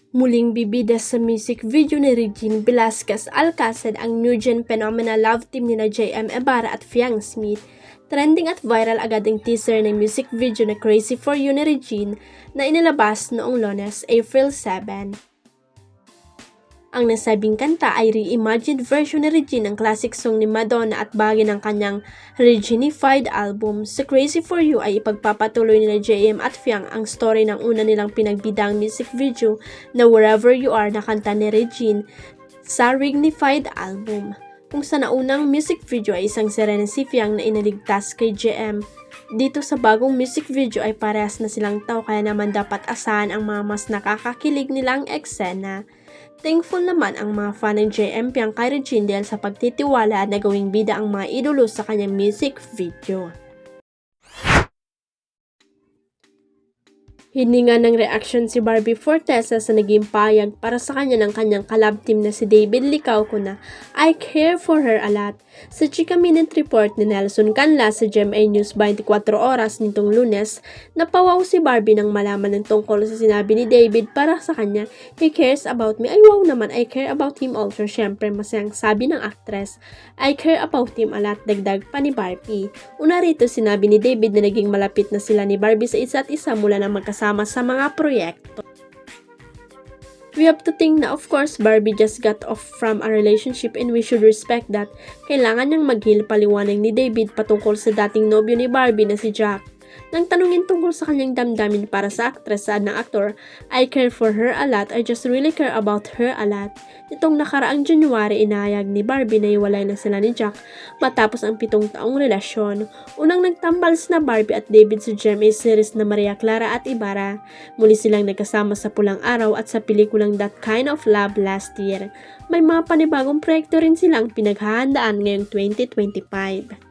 Muling bibida sa music video ni Regine Velasquez Alcacid ang new gen phenomena love team nina JM Ibarra at Fiang Smith. Trending at viral agad ang teaser ng music video na Crazy For You ni Regine na inilabas noong Lunes, April 7. Ang nasabing kanta ay reimagined version ni Regine ng classic song ni Madonna at bahagi ng kanyang Reginified album. Sa Crazy For You ay ipagpapatuloy nila JM at Fiang ang story ng una nilang pinagbidang music video na Wherever You Are na kanta ni Regine sa Reginified album. Kung sa naunang music video ay isang sirena si Fiang na inaligtas kay JM. Dito sa bagong music video ay parehas na silang tao kaya naman dapat asahan ang mga mas nakakakilig nilang eksena. Thankful naman ang mga fan ng JM Fiang kay Regine dahil sa pagtitiwala na gawing bida ang mga idolo sa kanyang music video. Hininga ng reaction si Barbie Fortesa sa naging payag para sa kanya ng kanyang collab team na si David Licauco na I care for her a lot. Sa Chika Minute Report ni Nelson Canla sa GMA News 24 Oras nitong Lunes, napawaw si Barbie nang malaman ng tungkol sa sinabi ni David para sa kanya, he cares about me. Ay wow naman, I care about him also. Syempre masayang sabi ng actress, I care about him a lot, dagdag pa ni Barbie. Una rito sinabi ni David na naging malapit na sila ni Barbie sa isa't isa mula nang magkasama sa mga proyekto. We have to think na of course Barbie just got off from a relationship and we should respect that. Kailangan niyang maghil paliwanag ni David patungkol sa dating nobyo ni Barbie na si Jack. Nang tanungin tungkol sa kanyang damdamin para sa actress saad ng aktor, I care for her a lot, I just really care about her a lot. Nitong nakaraang January inahayag ni Barbie na iwalay na sila ni Jack matapos ang 7 taong relasyon. Unang nagtambals na Barbie at David sa GMA series na Maria Clara at Ibarra. Muli silang nagkasama sa Pulang Araw at sa pelikulang That Kind of Love last year. May mga panibagong proyekto rin silang pinaghahandaan ngayong 2025.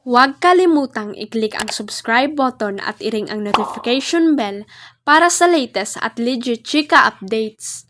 Huwag kalimutang i-click ang subscribe button at i-ring ang notification bell para sa latest at legit chika updates.